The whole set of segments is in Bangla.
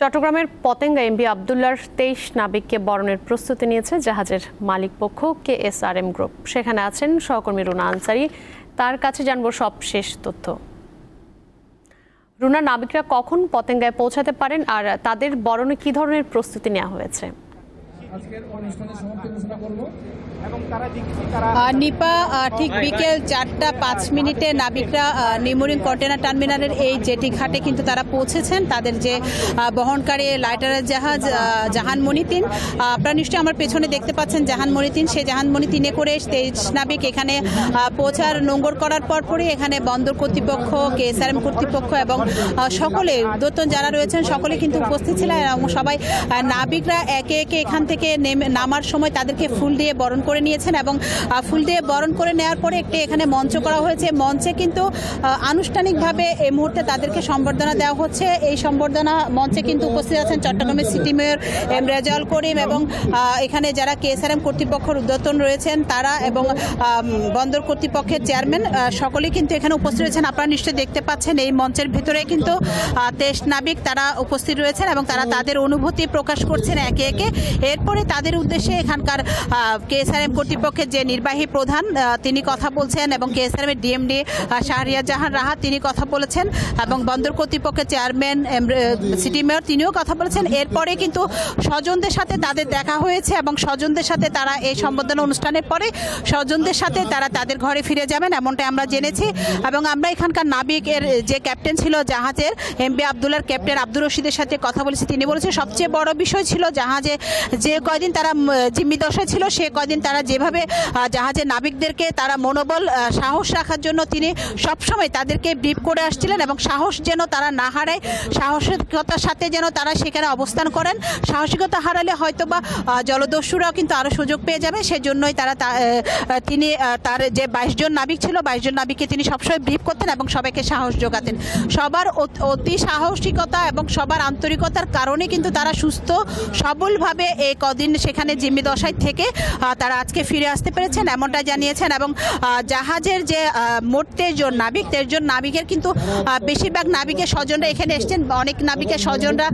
চট্টগ্রামের পতেঙ্গা এমবি আবদুল্লাহর ২৩ নাবিককে বরণের প্রস্তুতি নিয়েছে জাহাজের মালিকপক্ষ KSRM গ্রুপ। সেখানে আছেন সহকর্মী রুনা আনসারি, তার কাছে জানবো সব শেষ তথ্য। রুনা, নাবিকরা কখন পতেঙ্গায় পৌঁছাতে পারেন আর তাদের বরণে কি ধরনের প্রস্তুতি নেওয়া হয়েছে? নিপা ঠিক বিকেল ৪টা ৫ নাবিকরা নিমুরিং কন্টেনার টার্মিনালের এই জেটি ঘাটে কিন্তু তারা পৌঁছেছেন। তাদের যে বহনকারী লাইটারের জাহাজ জাহানমণি ৩, আপনারা নিশ্চয়ই আমার পেছনে দেখতে পাচ্ছেন জাহানমণি ৩। সেই জাহানমণি ৩-এ করে ২৩ নাবিক এখানে পৌঁছার নোঙ্গর করার পরপরই এখানে বন্দর কর্তৃপক্ষ, KSRM কর্তৃপক্ষ এবং সকলে উদ্যতন যারা রয়েছেন সকলে কিন্তু উপস্থিত ছিলেন এবং সবাই নাবিকরা একে একে এখান থেকে নামার সময় তাদেরকে ফুল দিয়ে বরণ করে নিয়েছেন এবং ফুল দিয়ে বরণ করে নেওয়ার পরে একটি এখানে মঞ্চ করা হয়েছে। মঞ্চে কিন্তু আনুষ্ঠানিকভাবে এই মুহূর্তে তাদেরকে সম্বর্ধনা দেওয়া হচ্ছে। এই সম্বর্ধনা মঞ্চে কিন্তু উপস্থিত আছেন চট্টগ্রামের city mayor M Rezaul Karim এবং এখানে যারা KSRM কর্তৃপক্ষের উদ্যতন রয়েছেন তারা এবং বন্দর কর্তৃপক্ষের চেয়ারম্যান সকলেই কিন্তু এখানে উপস্থিত রয়েছেন। আপনারা নিশ্চয়ই দেখতে পাচ্ছেন এই মঞ্চের ভেতরে কিন্তু ২৩ নাবিক তারা উপস্থিত রয়েছেন এবং তারা তাদের অনুভূতি প্রকাশ করছেন একে একে। এরপরে তাদের উদ্দেশ্যে এখানকার KSRM কর্তৃপক্ষের যে নির্বাহী প্রধান তিনি কথা বলছেন এবং KSRM DMD শাহরিয়ার জাহান রাহা তিনি কথা বলেছেন এবং বন্দর কর্তৃপক্ষের চেয়ারম্যান সিটি মেয়র তিনিও কথা বলেছেন। এরপরে কিন্তু স্বজনদের সাথে তাদের দেখা হয়েছে এবং স্বজনদের সাথে তারা এই সম্বর্ধনা অনুষ্ঠানের পরে স্বজনদের সাথে তারা তাদের ঘরে ফিরে যাবেন এমনটা আমরা জেনেছি। এবং আমরা এখানকার নাবিকের যে ক্যাপ্টেন ছিল জাহাজের এমবি আবদুল্লাহর ক্যাপ্টেন আব্দুর রশিদের সাথে কথা বলেছি। তিনি বলেছেন সবচেয়ে বড় বিষয় ছিল জাহাজে যে কয়দিন তারা জিম্মি দশায় ছিল সে কয়দিন তারা যেভাবে জাহাজের নাবিকদেরকে তারা মনোবল সাহস রাখার জন্য তিনি সবসময় তাদেরকে ব্রিফ করে আসছিলেন এবং সাহস যেন তারা না হারায়, সাহসিকতার সাথে যেন তারা সেখানে অবস্থান করেন। সাহসিকতা হারালে হয়তোবা জলদস্যুরাও কিন্তু আরও সুযোগ পেয়ে যাবে। সেজন্যই তিনি তার যে ২২ জন নাবিক ছিল ২২ জন নাবিককে তিনি সবসময় ব্রিফ করতেন এবং সবাইকে সাহস যোগাতেন। সবার অতি সাহসিকতা এবং সবার আন্তরিকতার কারণে কিন্তু তারা সুস্থ সবলভাবে এই কদিন সেখানে জিম্মি দশায় থেকে তারা আজকে ফিরে আসতে পেরেছেন এমনটা জানিয়েছেন। এবং জাহাজের যে মোট ২৩ জন নাবিক ২৩ জন নাবিকের কিন্তু বেশিরভাগ নাবিকের স্বজনরা এখানে এসছেন। অনেক নাবিকের স্বজনরা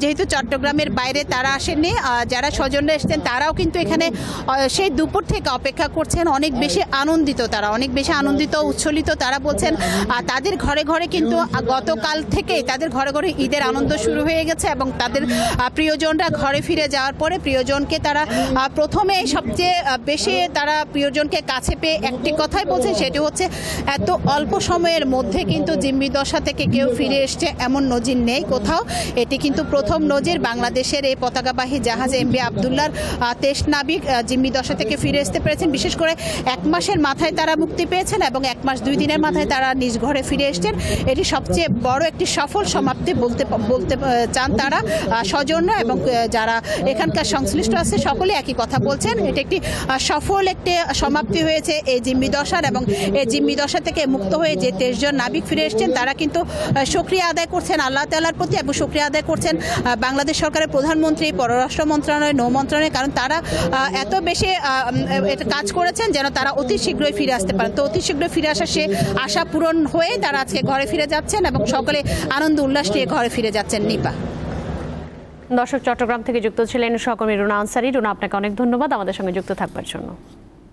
যেহেতু চট্টগ্রামের বাইরে তারা আসেননি, যারা স্বজনরা এসছেন তারাও কিন্তু এখানে সেই দুপুর থেকে অপেক্ষা করছেন। অনেক বেশি আনন্দিত তারা, অনেক বেশি আনন্দিত উচ্ছ্বলিত তারা বলছেন। তাদের ঘরে ঘরে কিন্তু গতকাল থেকেই তাদের ঘরে ঘরে ঈদের আনন্দ শুরু হয়ে গেছে এবং তাদের প্রিয়জনরা ঘরে ফিরে যাওয়ার পরে প্রিয়জনকে তারা প্রথমে সবচেয়ে বেশি তারা প্রিয়জনকে কাছে পেয়ে একটি কথাই বলছেন, সেটি হচ্ছে এত অল্প সময়ের মধ্যে কিন্তু জিম্মি দশা থেকে কেউ ফিরে এসছে এমন নজির নেই কোথাও। এটি কিন্তু প্রথম নজির বাংলাদেশের এই পতাকাবাহী জাহাজ এমবি আবদুল্লাহর ২৩ নাবিক জিম্মি দশা থেকে ফিরে আসতে পেরেছেন। বিশেষ করে ১ মাসের মাথায় তারা মুক্তি পেয়েছেন এবং ১ মাস ২ দিনের মাথায় তারা নিজ ঘরে ফিরে এসছেন। এটি সবচেয়ে বড় একটি সফল সমাপ্তি বলতে চান তারা স্বজনরা এবং যারা এখানকার সংশ্লিষ্ট আছে সকলে একই কথা বলছেন। এটি একটি সফল একটি সমাপ্তি হয়েছে এই জিম্মি দশার এবং এই জিম্মি দশা থেকে মুক্ত হয়ে যে ২৩ জন নাবিক ফিরে এসছেন তারা কিন্তু শুকরিয়া আদায় করছেন আল্লাহ তাআলার প্রতি এবং শুকরিয়া আদায় করছেন বাংলাদেশ সরকারের প্রধানমন্ত্রী, পররাষ্ট্র মন্ত্রণালয়, নৌ মন্ত্রণালয়, কারণ তারা এত বেশি কাজ করেছেন যেন তারা অতি শীঘ্রই ফিরে আসতে পারেন। তো অতি শীঘ্রই ফিরে আসা সে আশা পূরণ হয়ে তারা আজকে ঘরে ফিরে যাচ্ছেন এবং সকলে আনন্দ উল্লাস নিয়ে ঘরে ফিরে যাচ্ছেন। নিপা। দর্শক, চট্টগ্রাম থেকে যুক্ত ছিলেন সহকর্মী রুনা আনসারি। রুনা, আপনাকে অনেক ধন্যবাদ আমাদের সঙ্গে যুক্ত থাকবার জন্য।